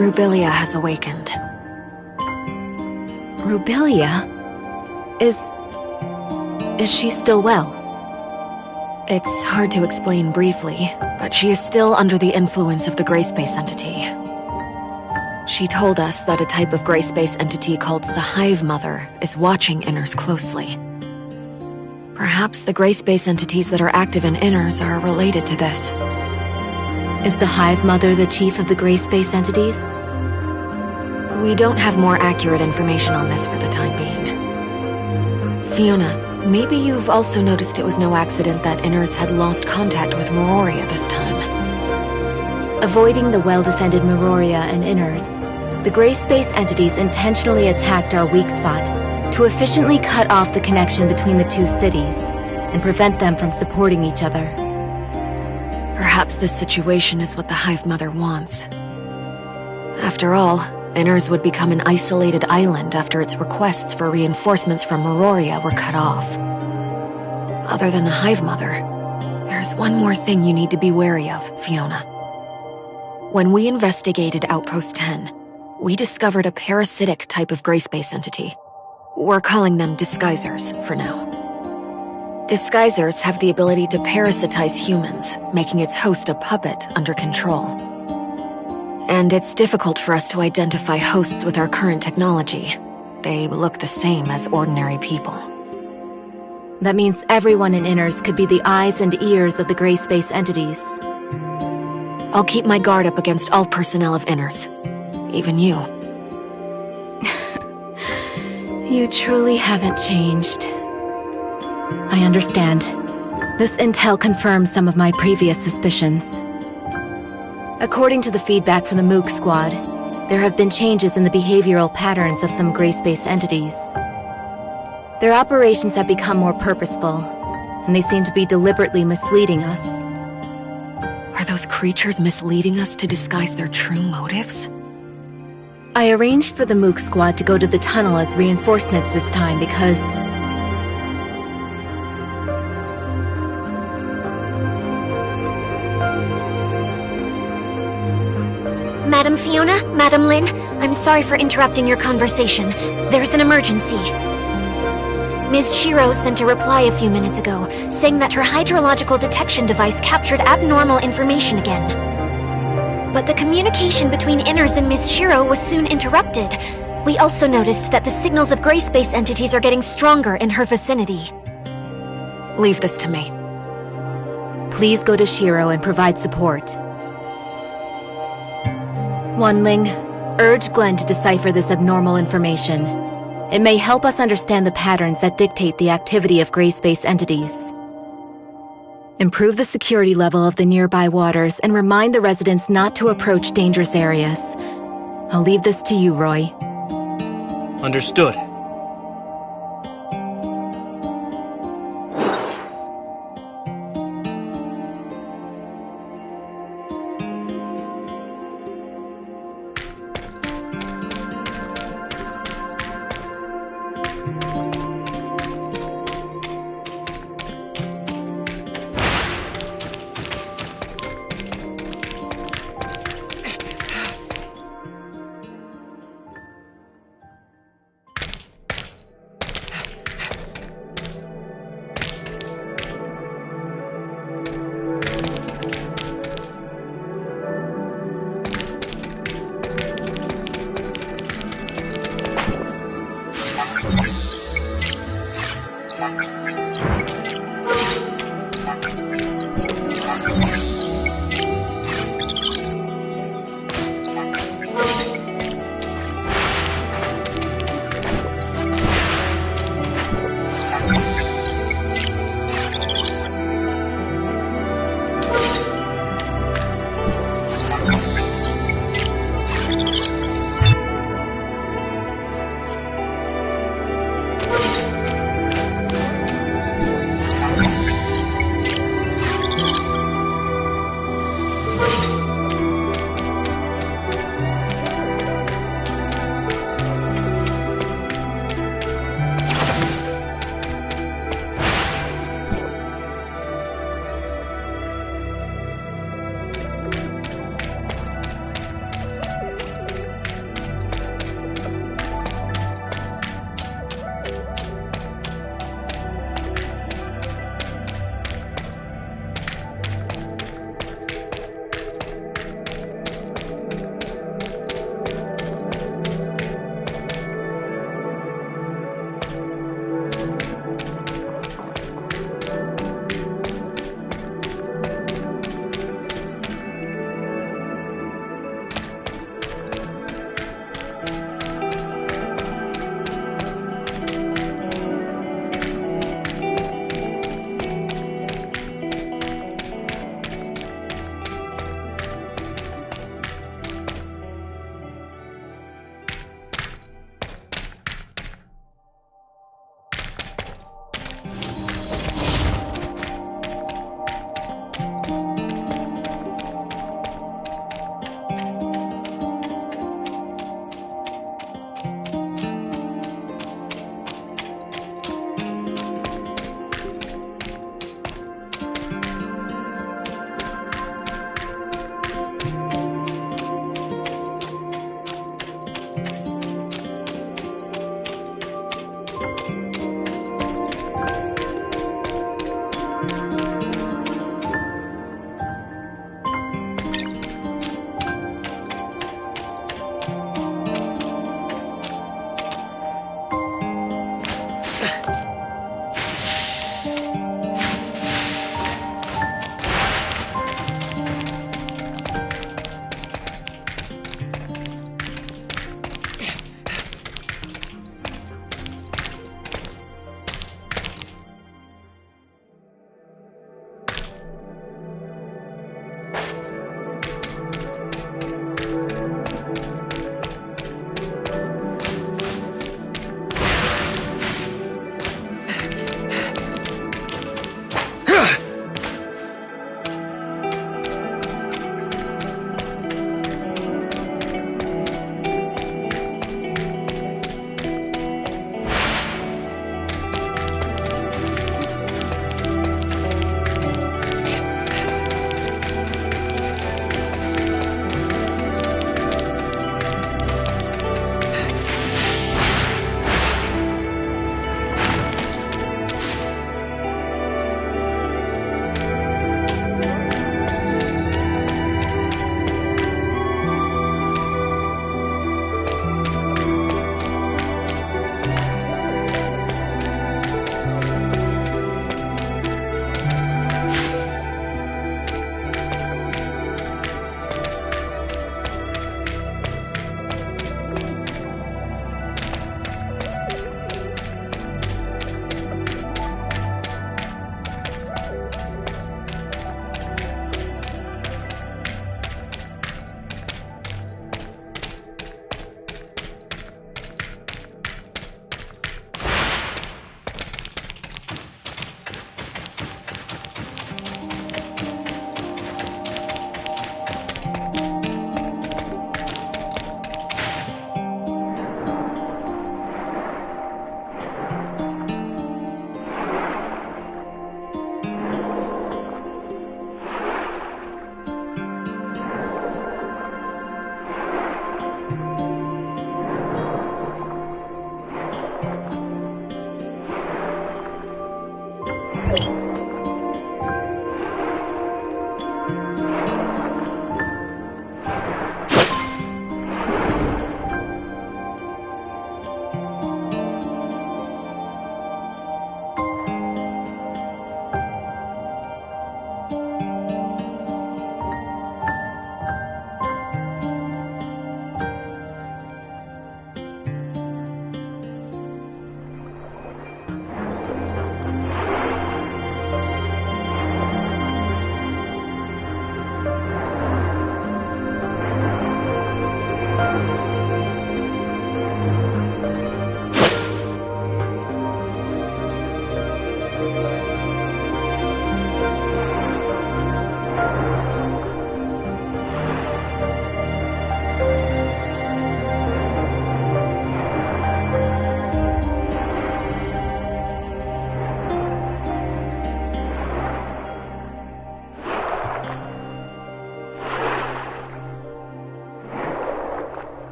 Rubilia has awakened. Rubilia? Is she still well? It's hard to explain briefly, but she is still under the influence of the Gray Space entity. She told us that a type of Gray Space entity called the Hive Mother is watching Inners closely. Perhaps the Gray Space entities that are active in Inners are related to this. Is the Hive Mother the chief of the Gray Space entities? We don't have more accurate information on this for the time being. Fiona, maybe you've also noticed it was no accident that Inners had lost contact with Meroria this time. Avoiding the well-defended Meroria and Inners, the Gray Space entities intentionally attacked our weak spot to efficiently cut off the connection between the two cities and prevent them from supporting each other. Perhaps this situation is what the Hive Mother wants. After all, Inners would become an isolated island after its requests for reinforcements from Meroria were cut off. Other than the Hive Mother, there's one more thing you need to be wary of, Fiona. When we investigated Outpost 10, we discovered a parasitic type of Gray Space entity. We're calling them Disguisers for now. Disguisers have the ability to parasitize humans, making its host a puppet under control. And it's difficult for us to identify hosts with our current technology. They look the same as ordinary people. That means everyone in Inners could be the eyes and ears of the Gray Space entities. I'll keep my guard up against all personnel of Inners. Even you. You truly haven't changed. I understand. This intel confirms some of my previous suspicions. According to the feedback from the Mook Squad, there have been changes in the behavioral patterns of some Gray Space entities. Their operations have become more purposeful, and they seem to be deliberately misleading us. Are those creatures misleading us to disguise their true motives? I arranged for the Mook Squad to go to the tunnel as reinforcements this time because... Madam Fiona, Madam Lin, I'm sorry for interrupting your conversation. There's an emergency. Ms. Shiro sent a reply a few minutes ago, saying that her hydrological detection device captured abnormal information again. But the communication between Inners and Ms. Shiro was soon interrupted. We also noticed that the signals of Gray Space entities are getting stronger in her vicinity. Leave this to me. Please go to Shiro and provide support. Wanling, urge Glenn to decipher this abnormal information. It may help us understand the patterns that dictate the activity of Gray Space entities. Improve the security level of the nearby waters and remind the residents not to approach dangerous areas. I'll leave this to you, Roy. Understood.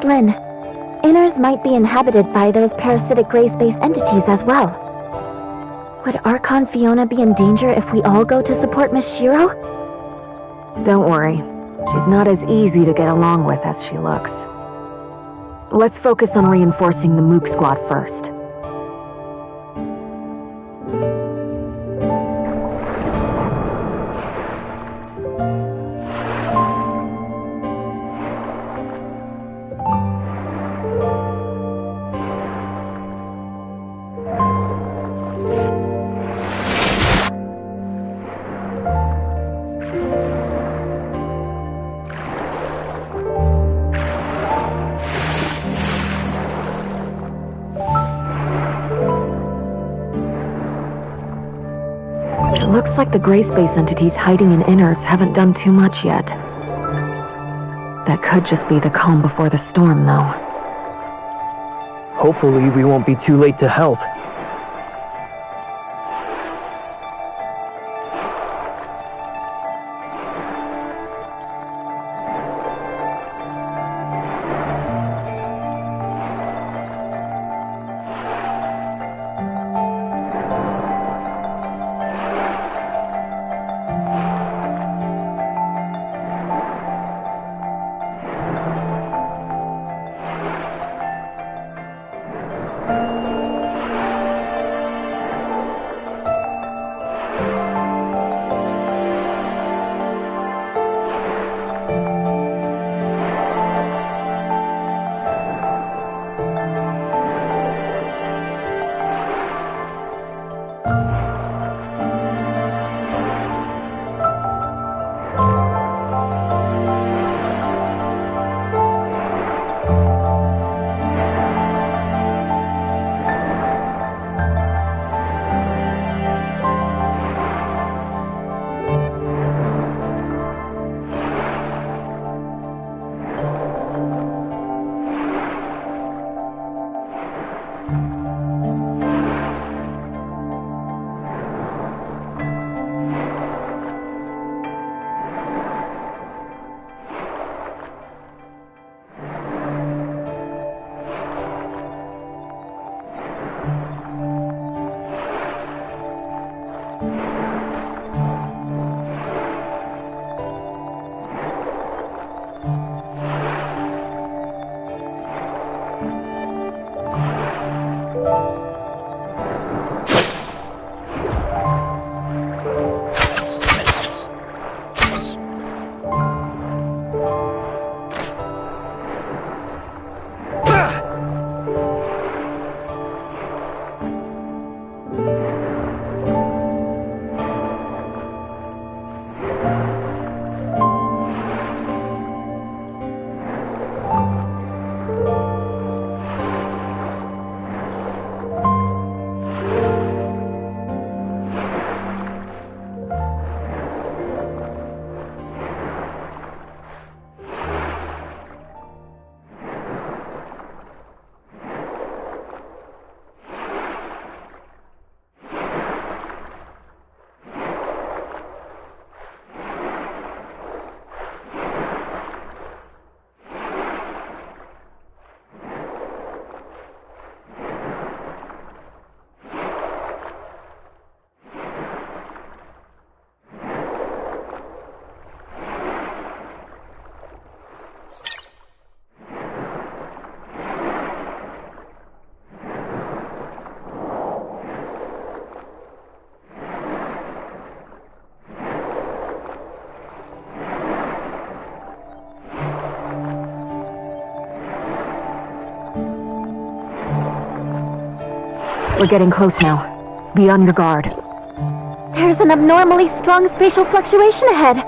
Lynn, Inners might be inhabited by those parasitic gray space entities as well. Would Archon Fiona be in danger if we all go to support Miss Shiro? Don't worry. She's not as easy to get along with as she looks. Let's focus on reinforcing the Mook Squad first. Looks like the gray space entities hiding in Inners haven't done too much yet. That could just be the calm before the storm, though. Hopefully we won't be too late to help. We're getting close now. Be on your guard. There's an abnormally strong spatial fluctuation ahead.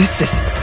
telekinesis!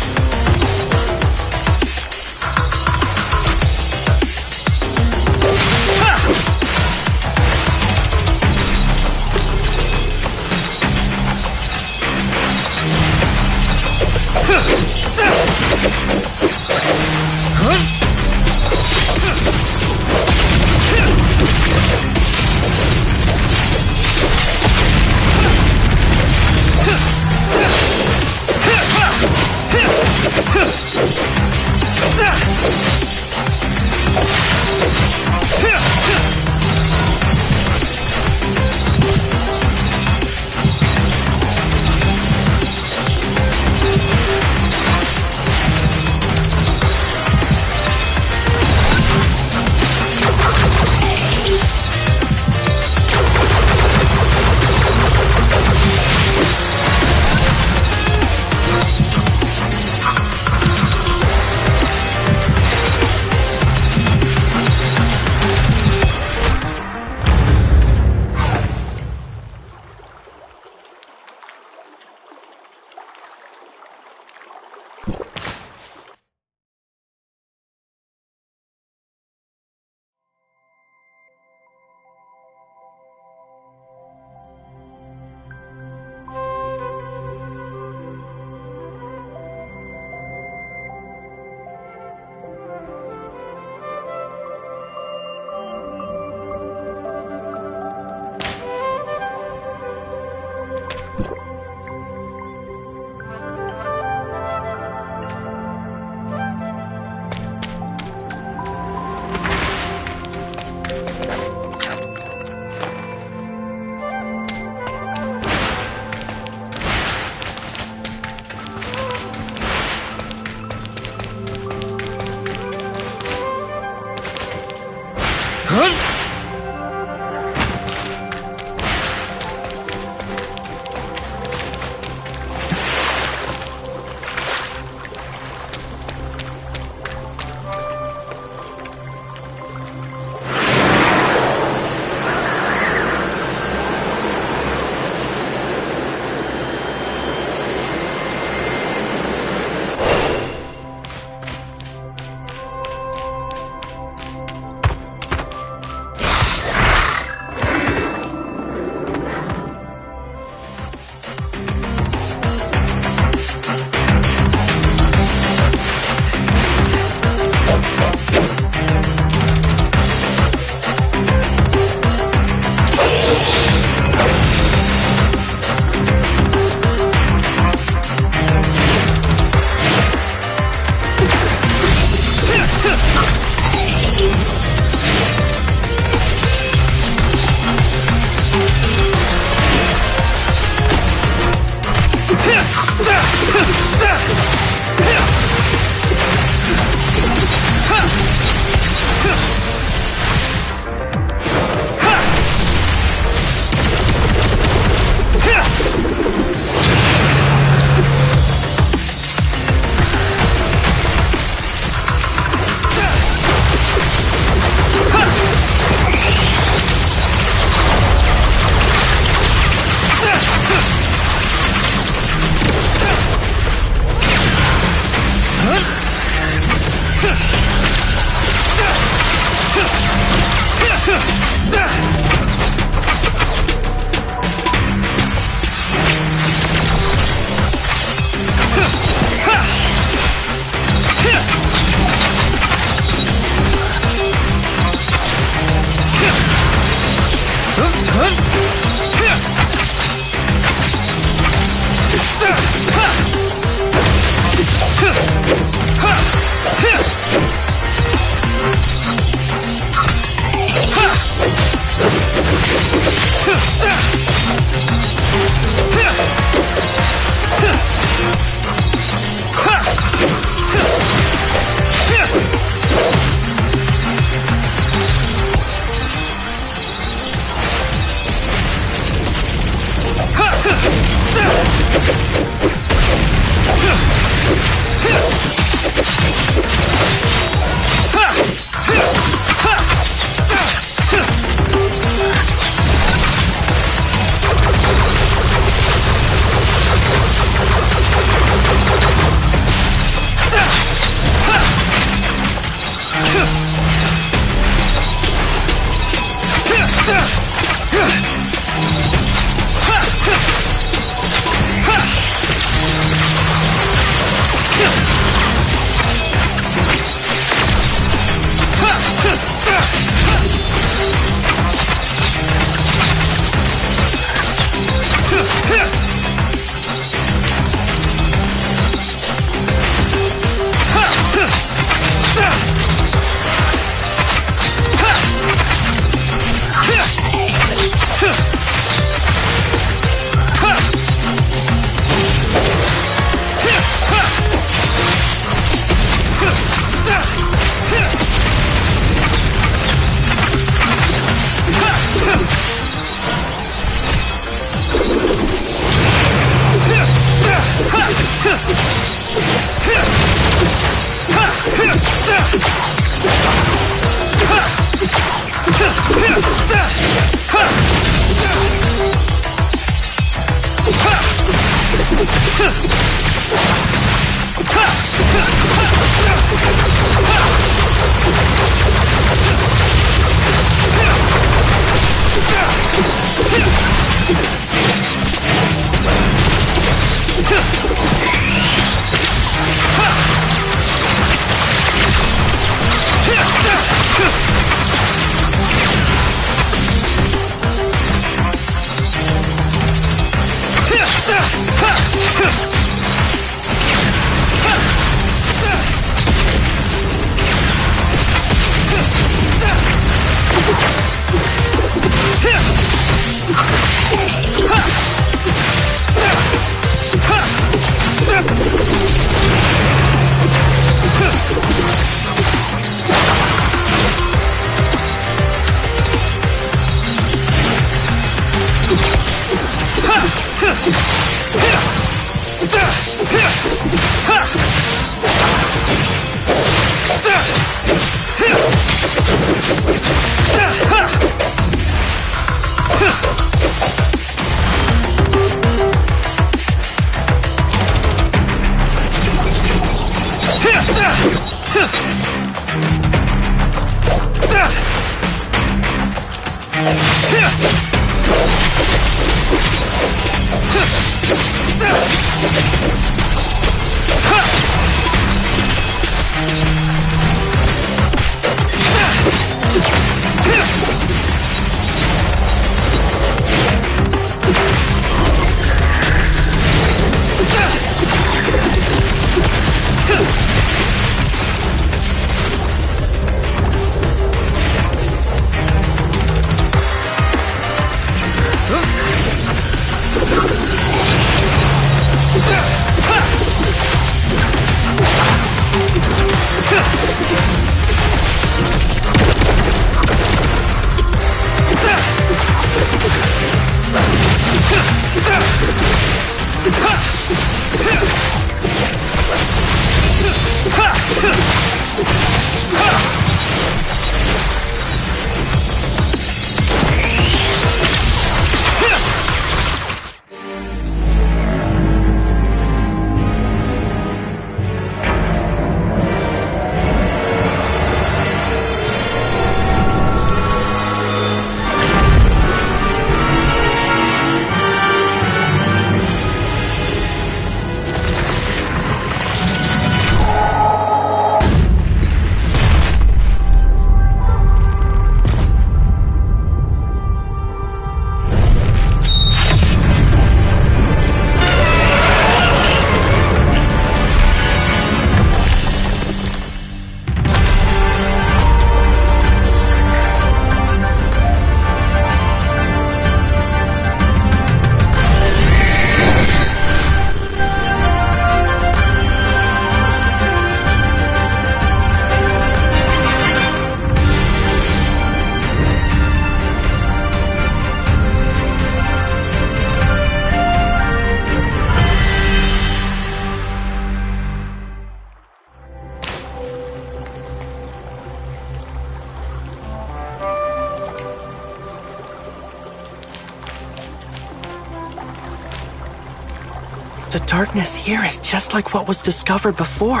The darkness here is just like what was discovered before.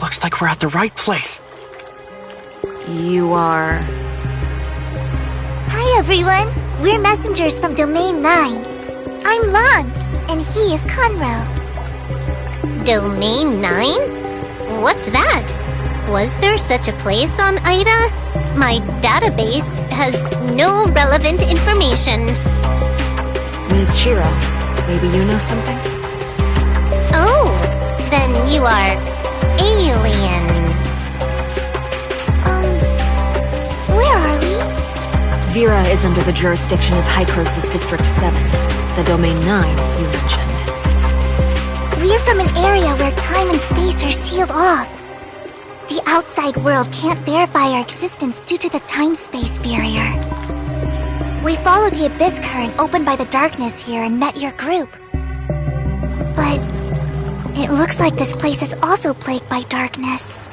Looks like we're at the right place. You are... Hi everyone! We're messengers from Domain 9. I'm Lan, and he is Conroe. Domain 9? What's that? Was there such a place on Ida? My database has no relevant information. Ms. Shiro, maybe you know something? Oh, then you are aliens. Where are we? Vera is under the jurisdiction of Hycrosis District 7, the Domain 9 you mentioned. We're from an area where time and space are sealed off. The outside world can't verify our existence due to the time-space barrier. We followed the abyss current opened by the darkness here and met your group. But it looks like this place is also plagued by darkness.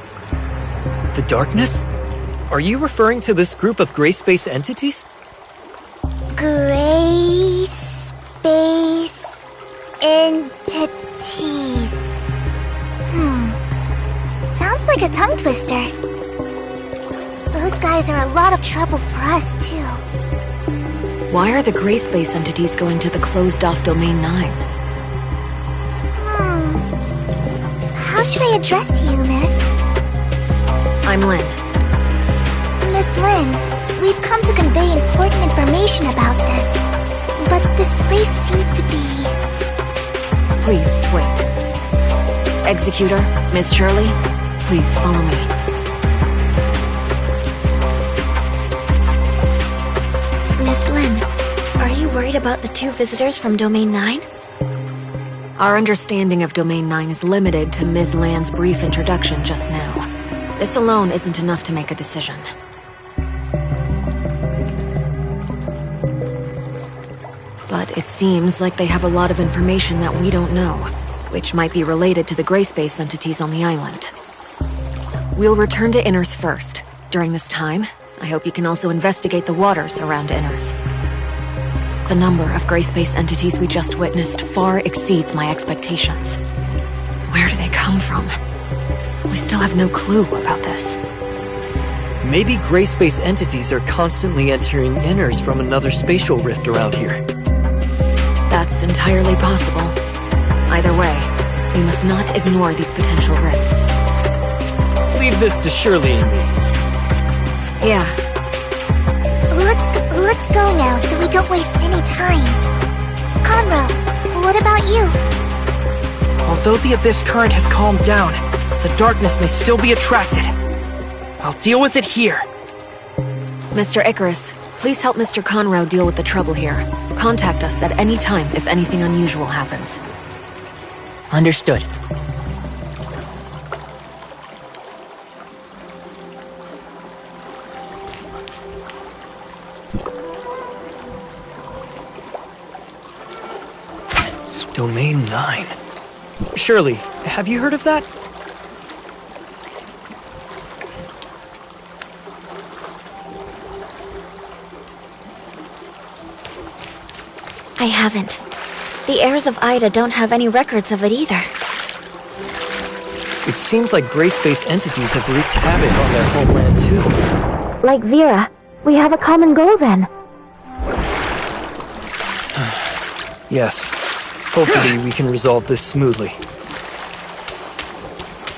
The darkness? Are you referring to this group of gray space entities? Gray space entities. Sounds like a tongue twister. Those guys are a lot of trouble for us, too. Why are the gray space entities going to the closed-off Domain 9? How should I address you, miss? I'm Lin. Miss Lin, we've come to convey important information about this. But this place seems to be... Please, wait. Executor, Miss Shirley, please follow me. Miss Lin, are you worried about the two visitors from Domain 9? Our understanding of Domain 9 is limited to Ms. Lan's brief introduction just now. This alone isn't enough to make a decision. But it seems like they have a lot of information that we don't know, which might be related to the gray space entities on the island. We'll return to Inners first. During this time, I hope you can also investigate the waters around Inners. The number of gray space entities we just witnessed far exceeds my expectations. Where do they come from? We still have no clue about this. Maybe gray space entities are constantly entering Inners from another spatial rift around here. That's entirely possible. Either way, we must not ignore these potential risks. Leave this to Shirley and me. Yeah. Let's go now so we don't waste any time. Conroe, what about you? Although the abyss current has calmed down, the darkness may still be attracted. I'll deal with it here. Mr. Icarus, please help Mr. Conroe deal with the trouble here. Contact us at any time if anything unusual happens. Understood. Domain 9. Shirley, have you heard of that? I haven't. The heirs of Ida don't have any records of it either. It seems like gray space entities have wreaked havoc on their homeland too. Like Vera, we have a common goal then. Yes. Hopefully we can resolve this smoothly.